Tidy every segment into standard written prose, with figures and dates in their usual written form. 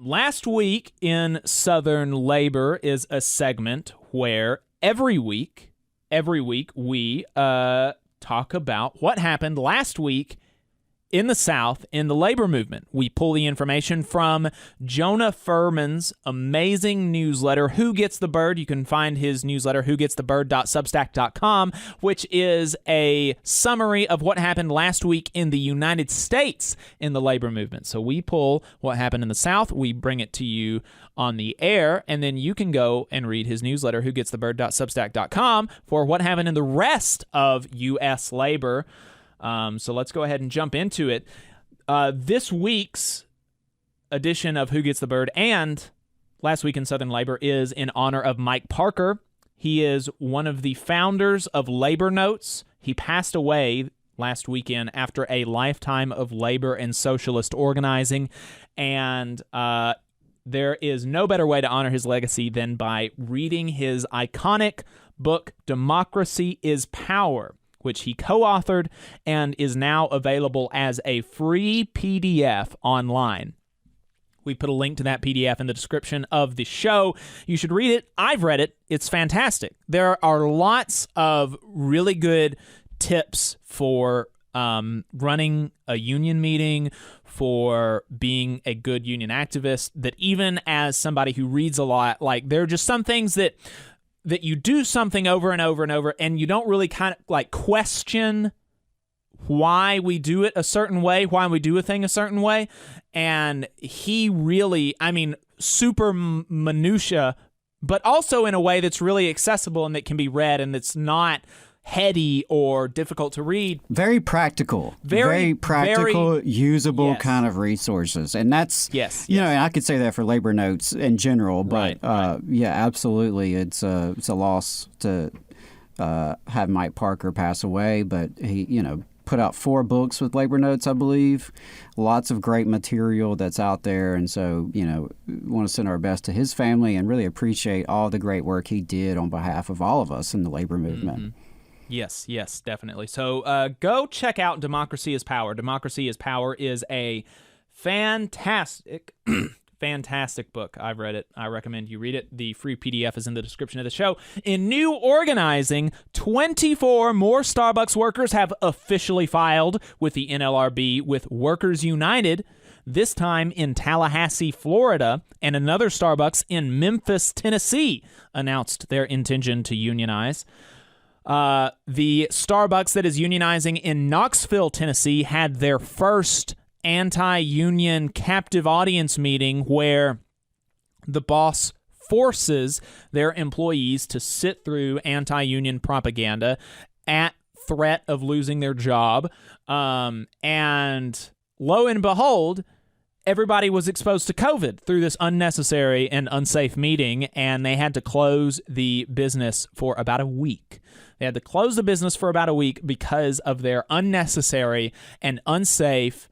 Last week in Southern Labor is a segment where every week we talk about what happened last week in the South in the labor movement. We pull the information from Jonah Furman's amazing newsletter, Who Gets the Bird? You can find his newsletter, whogetsthebird.substack.com, which is a summary of what happened last week in the United States in the labor movement. So we pull what happened in the South, we bring it to you on the air, and then you can go and read his newsletter, whogetsthebird.substack.com, for what happened in the rest of U.S. labor. So let's go ahead and jump into it. This week's edition of Who Gets the Bird and Last Week in Southern Labor is in honor of Mike Parker. He is one of the founders of Labor Notes. He passed away last weekend after a lifetime of labor and socialist organizing, and there is no better way to honor his legacy than by reading his iconic book, Democracy is Power, which he co-authored and is now available as a free PDF online. We put a link to that PDF in the description of the show. You should read it. I've read it. It's fantastic. There are lots of really good tips for running a union meeting, for being a good union activist, that even as somebody who reads a lot, like, there are just some things that you do something over and over and over, and you don't really kind of like question why we do it a certain way, why we do a thing a certain way. And he really, super minutia, but also in a way that's really accessible and that can be read and that's not heady or difficult to read. Very practical. Very practical, usable kind of resources. And that's, you know, and I could say that for Labor Notes in general, but yeah, absolutely. It's a loss to have Mike Parker pass away, but he, put out 4 books with Labor Notes, I believe. Lots of great material that's out there. And so, we want to send our best to his family and really appreciate all the great work he did on behalf of all of us in the labor movement. Mm-hmm. Yes, definitely. So go check out Democracy is Power. Democracy is Power is a fantastic book. I've read it. I recommend you read it. The free PDF is in the description of the show. In new organizing, 24 more Starbucks workers have officially filed with the NLRB with Workers United, this time in Tallahassee, Florida, and another Starbucks in Memphis, Tennessee, announced their intention to unionize. The Starbucks that is unionizing in Knoxville, Tennessee, had their first anti-union captive audience meeting where the boss forces their employees to sit through anti-union propaganda at threat of losing their job. And lo and behold, everybody was exposed to COVID through this unnecessary and unsafe meeting, and they had to close the business for about a week. They had to close the business for about a week because of their unnecessary and unsafe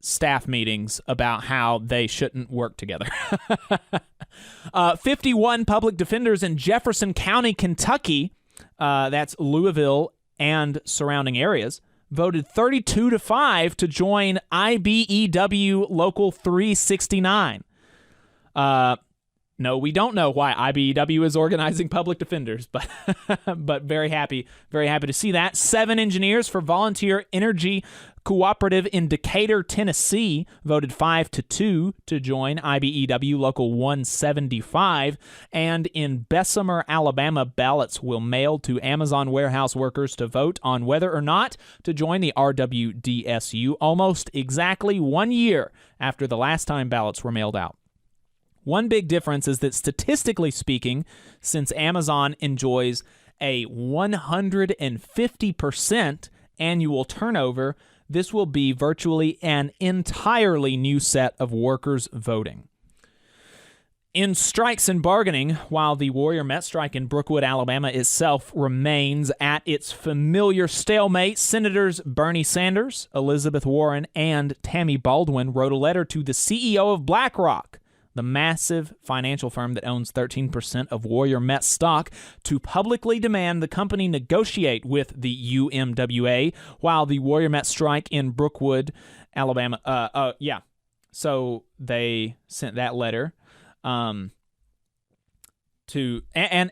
staff meetings about how they shouldn't work together. 51 public defenders in Jefferson County, Kentucky, that's Louisville and surrounding areas, voted 32-5 to join IBEW Local 369. No, we don't know why IBEW is organizing public defenders, but very happy to see that. 7 engineers for Volunteer Energy Cooperative in Decatur, Tennessee, voted 5-2 to join IBEW Local 175. And in Bessemer, Alabama, ballots will mail to Amazon warehouse workers to vote on whether or not to join the RWDSU, almost exactly 1 year after the last time ballots were mailed out. One big difference is that statistically speaking, since Amazon enjoys a 150% annual turnover, this will be virtually an entirely new set of workers voting. In strikes and bargaining, while the Warrior Met strike in Brookwood, Alabama itself remains at its familiar stalemate, Senators Bernie Sanders, Elizabeth Warren, and Tammy Baldwin wrote a letter to the CEO of BlackRock, the massive financial firm that owns 13% of Warrior Met stock, to publicly demand the company negotiate with the UMWA while the Warrior Met strike in Brookwood, Alabama, So they sent that letter to and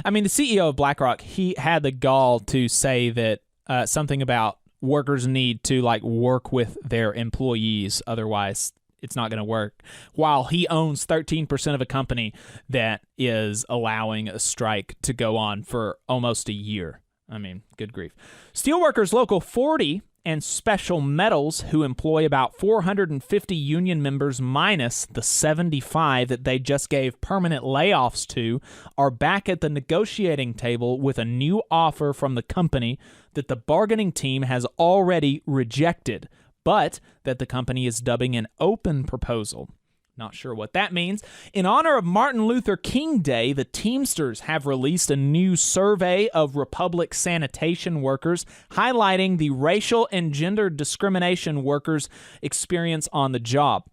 I mean, the CEO of BlackRock, he had the gall to say that something about workers need to work with their employees, otherwise it's not going to work, while he owns 13% of a company that is allowing a strike to go on for almost a year. I mean, good grief. Steelworkers Local 40 and Special Metals, who employ about 450 union members minus the 75 that they just gave permanent layoffs to, are back at the negotiating table with a new offer from the company that the bargaining team has already rejected, but that the company is dubbing an open proposal. Not sure what that means. In honor of Martin Luther King Day, the Teamsters have released a new survey of Republic sanitation workers, highlighting the racial and gender discrimination workers experience on the job.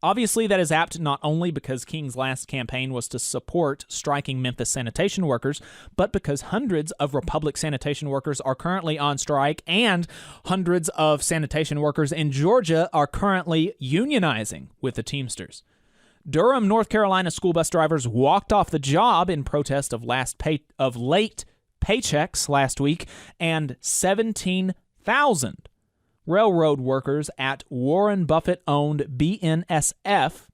Obviously, that is apt not only because King's last campaign was to support striking Memphis sanitation workers, but because hundreds of Republic sanitation workers are currently on strike and hundreds of sanitation workers in Georgia are currently unionizing with the Teamsters. Durham, North Carolina school bus drivers walked off the job in protest of late paychecks last week, and 17,000 railroad workers at Warren Buffett-owned BNSF,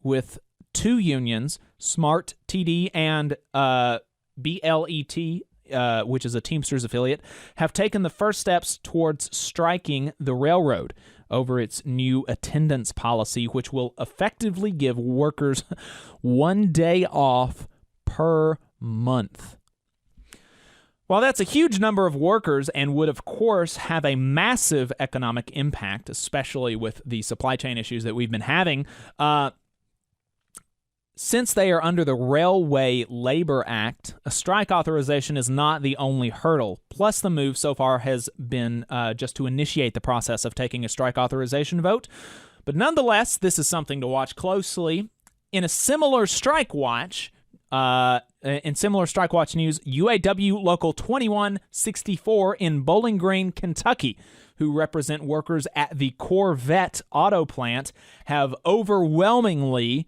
with two unions, SMART TD and BLET, which is a Teamsters affiliate, have taken the first steps towards striking the railroad over its new attendance policy, which will effectively give workers 1 day off per month. While that's a huge number of workers and would, of course, have a massive economic impact, especially with the supply chain issues that we've been having, since they are under the Railway Labor Act, a strike authorization is not the only hurdle. Plus, the move so far has been just to initiate the process of taking a strike authorization vote. But nonetheless, this is something to watch closely. In a similar strike watch, news, UAW Local 2164 in Bowling Green, Kentucky, who represent workers at the Corvette auto plant, have overwhelmingly,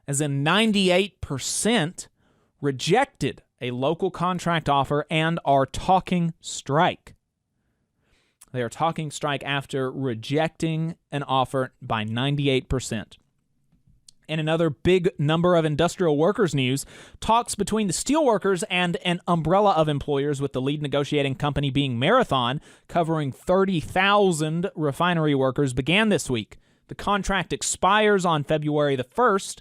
as in 98%, rejected a local contract offer and are talking strike. They are talking strike after rejecting an offer by 98%. In another big number of industrial workers news, talks between the steelworkers and an umbrella of employers, with the lead negotiating company being Marathon, covering 30,000 refinery workers, began this week. The contract expires on February the 1st,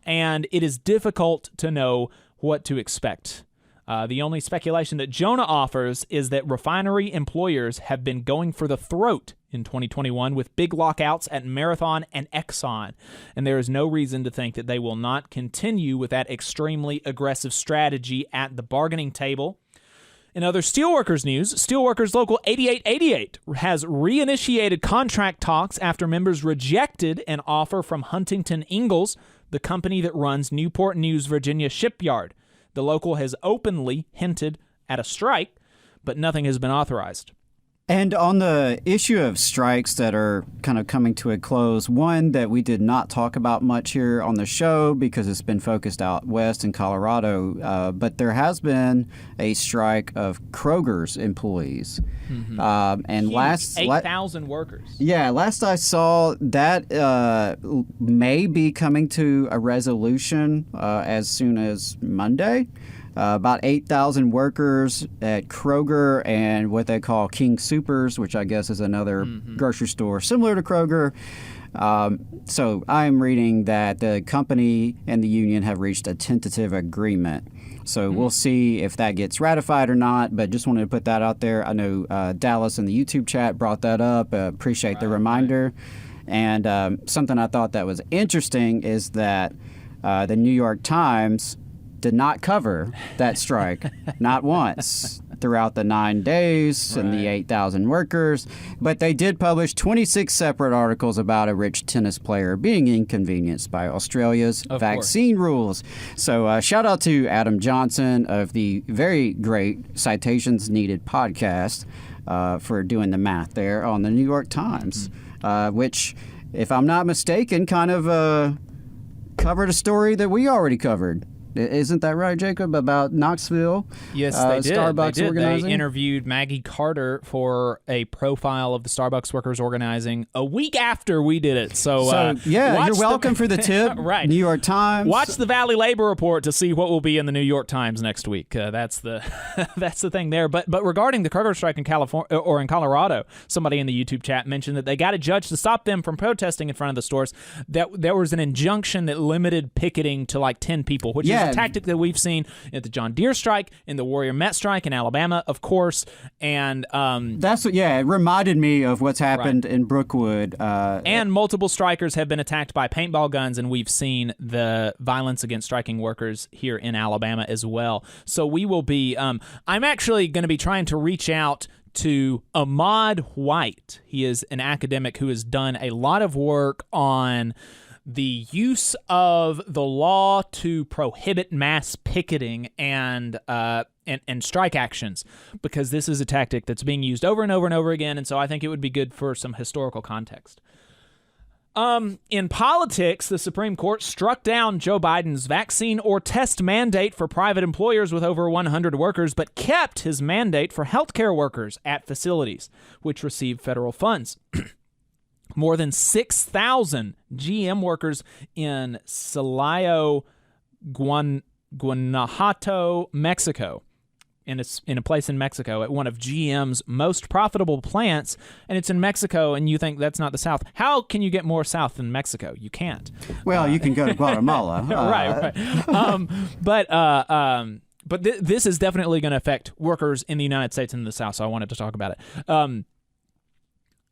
and it is difficult to know what to expect. The only speculation that Jonah offers is that refinery employers have been going for the throat in 2021 with big lockouts at Marathon and Exxon, and there is no reason to think that they will not continue with that extremely aggressive strategy at the bargaining table. In other steelworkers news, Steelworkers Local 8888 has reinitiated contract talks after members rejected an offer from Huntington Ingalls, the company that runs Newport News, Virginia shipyard. The local has openly hinted at a strike, but nothing has been authorized. And on the issue of strikes that are kind of coming to a close, one that we did not talk about much here on the show because it's been focused out west in Colorado, but there has been a strike of Kroger's employees. Mm-hmm. And huge, 8,000 workers. Yeah, last I saw, that may be coming to a resolution as soon as Monday. About 8,000 workers at Kroger and what they call King Soopers, which I guess is another grocery store similar to Kroger. So I'm reading that the company and the union have reached a tentative agreement. So we'll see if that gets ratified or not, but just wanted to put that out there. I know Dallas in the YouTube chat brought that up. Appreciate the reminder. And something I thought that was interesting is that the New York Times did not cover that strike, not once, throughout the 9 days and the 8,000 workers. But they did publish 26 separate articles about a rich tennis player being inconvenienced by Australia's vaccine rules. So shout out to Adam Johnson of the very great Citations Needed podcast for doing the math there on the New York Times, which if I'm not mistaken, kind of covered a story that we already covered. Isn't that right, Jacob, about Knoxville? Yes, they did. Starbucks organizing? They interviewed Maggie Carter for a profile of the Starbucks workers organizing a week after we did it. So you're welcome for the tip. Right. New York Times. Watch the Valley Labor Report to see what will be in the New York Times next week. That's the that's the thing there. But regarding the cargo strike in California or in Colorado, somebody in the YouTube chat mentioned that they got a judge to stop them from protesting in front of the stores. That there was an injunction that limited picketing to like 10 people, which is a tactic that we've seen at the John Deere strike, in the Warrior Met strike in Alabama, of course, and that's what. Yeah, it reminded me of what's happened in Brookwood. And multiple strikers have been attacked by paintball guns, and we've seen the violence against striking workers here in Alabama as well. So we will be. I'm actually going to be trying to reach out to Ahmad White. He is an academic who has done a lot of work on the use of the law to prohibit mass picketing and strike actions, because this is a tactic that's being used over and over and over again, and so I think it would be good for some historical context. In politics, the Supreme Court struck down Joe Biden's vaccine or test mandate for private employers with over 100 workers, but kept his mandate for healthcare workers at facilities which receive federal funds. More than 6,000 GM workers in Celaya, Guanajuato, Mexico, in a place in Mexico, at one of GM's most profitable plants, and it's in Mexico, and you think that's not the South. How can you get more South than Mexico? You can't. Well, you can go to Guatemala. Right. But this is definitely going to affect workers in the United States and the South, so I wanted to talk about it.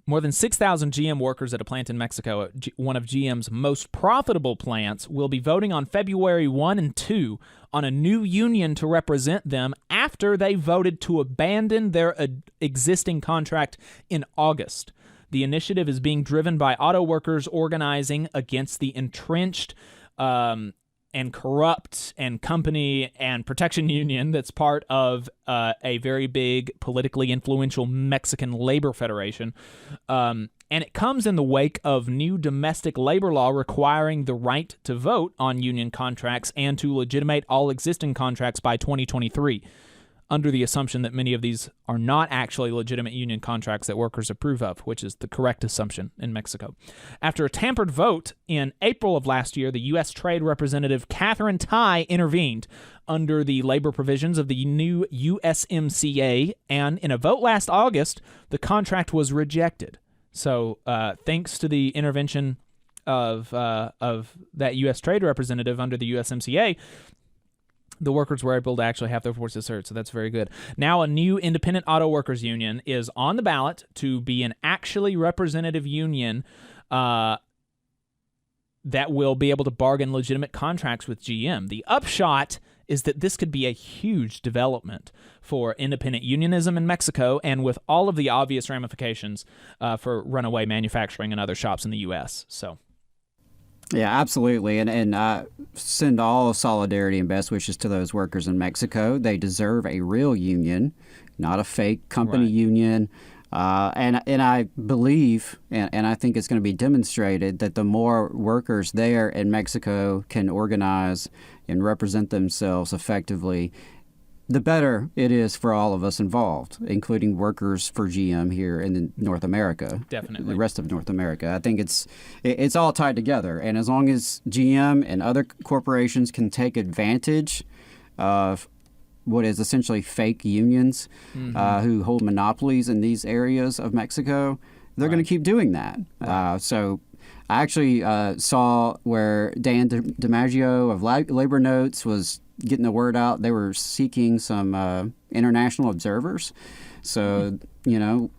More than 6,000 GM workers at a plant in Mexico, one of GM's most profitable plants, will be voting on February 1 and 2 on a new union to represent them after they voted to abandon their existing contract in August. The initiative is being driven by auto workers organizing against the entrenched and corrupt and company and protection union that's part of a very big politically influential Mexican labor federation. And it comes in the wake of new domestic labor law requiring the right to vote on union contracts and to legitimate all existing contracts by 2023. Under the assumption that many of these are not actually legitimate union contracts that workers approve of, which is the correct assumption in Mexico. After a tampered vote in April of last year, the U.S. Trade Representative Catherine Tai intervened under the labor provisions of the new USMCA, and in a vote last August, the contract was rejected. So thanks to the intervention of that U.S. Trade Representative under the USMCA, the workers were able to actually have their voices heard, so that's very good. Now a new independent auto workers union is on the ballot to be an actually representative union that will be able to bargain legitimate contracts with GM. The upshot is that this could be a huge development for independent unionism in Mexico, and with all of the obvious ramifications for runaway manufacturing and other shops in the U.S. So. Yeah, absolutely. And I send all solidarity and best wishes to those workers in Mexico. They deserve a real union, not a fake company union. And I believe, and I think it's going to be demonstrated, that the more workers there in Mexico can organize and represent themselves effectively, the better it is for all of us involved, including workers for GM here in North America. Definitely. The rest of North America. I think it's all tied together. And as long as GM and other corporations can take advantage of what is essentially fake unions who hold monopolies in these areas of Mexico, they're going to keep doing that. So I actually saw where Dan DiMaggio of Labor Notes was getting the word out. They were seeking some international observers. So,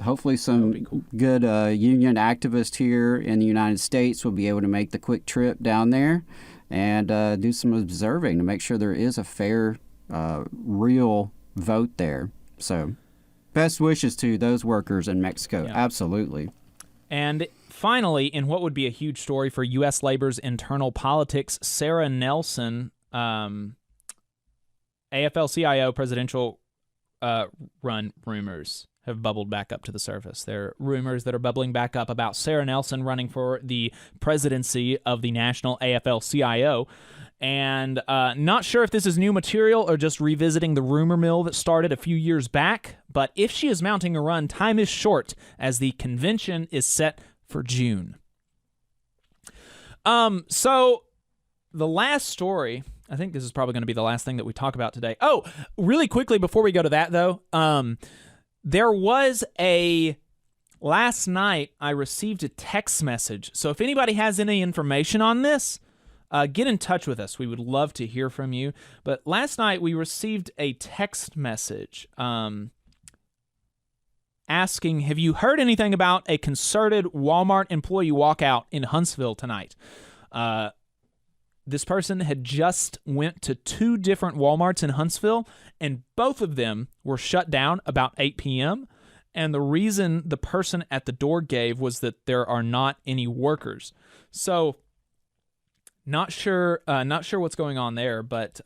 hopefully some good union activists here in the United States will be able to make the quick trip down there and do some observing to make sure there is a fair, real vote there. So, best wishes to those workers in Mexico. Yeah. Absolutely. And finally, in what would be a huge story for U.S. labor's internal politics, Sarah Nelson, AFL-CIO presidential run rumors have bubbled back up to the surface. There are rumors that are bubbling back up about Sarah Nelson running for the presidency of the National AFL-CIO. And not sure if this is new material or just revisiting the rumor mill that started a few years back, but if she is mounting a run, time is short as the convention is set for June. So the last story, I think this is probably going to be the last thing that we talk about today. Oh, really quickly before we go to that, though, there was last night I received a text message. So if anybody has any information on this, get in touch with us. We would love to hear from you. But last night we received a text message asking, have you heard anything about a concerted Walmart employee walkout in Huntsville tonight? This person had just went to 2 different Walmarts in Huntsville, and both of them were shut down about 8 p.m., and the reason the person at the door gave was that there are not any workers. So, not sure what's going on there, but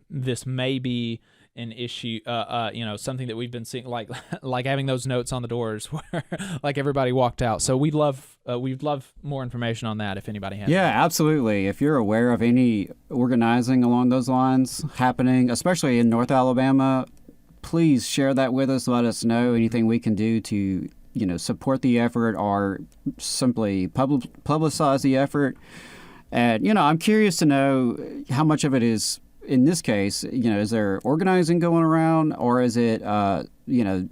this may be an issue, something that we've been seeing, like having those notes on the doors where like everybody walked out. So we'd love more information on that if anybody has. Yeah, absolutely. If you're aware of any organizing along those lines happening, especially in North Alabama, please share that with us. Let us know anything we can do to, support the effort or simply publicize the effort. And, I'm curious to know how much of it is, in this case, is there organizing going around, or is it,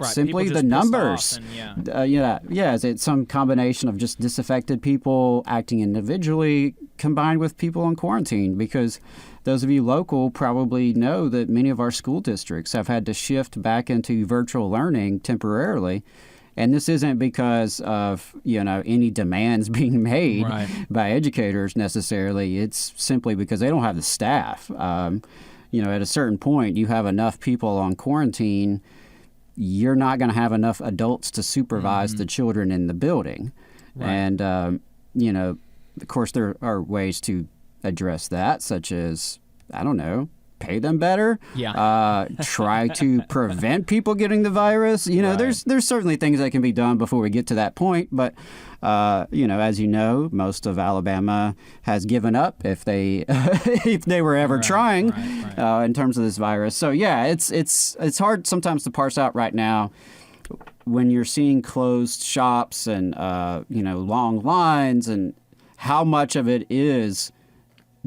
simply the numbers? Is it some combination of just disaffected people acting individually combined with people in quarantine? Because those of you local probably know that many of our school districts have had to shift back into virtual learning temporarily. And this isn't because of, any demands being made by educators necessarily. It's simply because they don't have the staff. At a certain point, you have enough people on quarantine, you're not going to have enough adults to supervise the children in the building. Right. And, of course, there are ways to address that, such as, pay them better. Yeah. Try to prevent people getting the virus. There's certainly things that can be done before we get to that point. But as you know, most of Alabama has given up if they if they were ever trying in terms of this virus. So yeah, it's hard sometimes to parse out right now when you're seeing closed shops and long lines, and how much of it is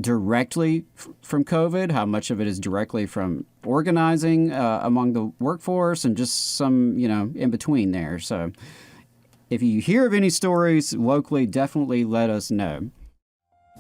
directly from COVID, how much of it is directly from organizing among the workforce, and just some, in between there. So if you hear of any stories locally, definitely let us know.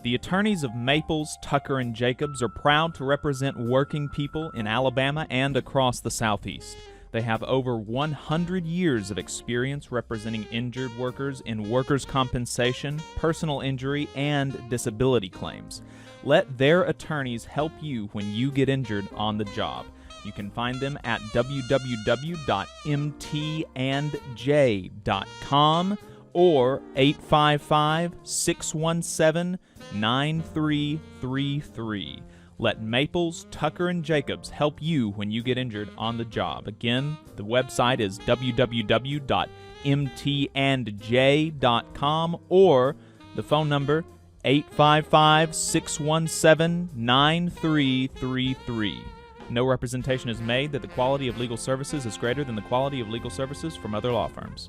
The attorneys of Maples, Tucker, and Jacobs are proud to represent working people in Alabama and across the Southeast. They have over 100 years of experience representing injured workers in workers' compensation, personal injury, and disability claims. Let their attorneys help you when you get injured on the job. You can find them at www.mtandj.com or 855-617-9333. Let Maples, Tucker, and Jacobs help you when you get injured on the job. Again, the website is www.mtandj.com or the phone number 855-617-9333. No representation is made that the quality of legal services is greater than the quality of legal services from other law firms.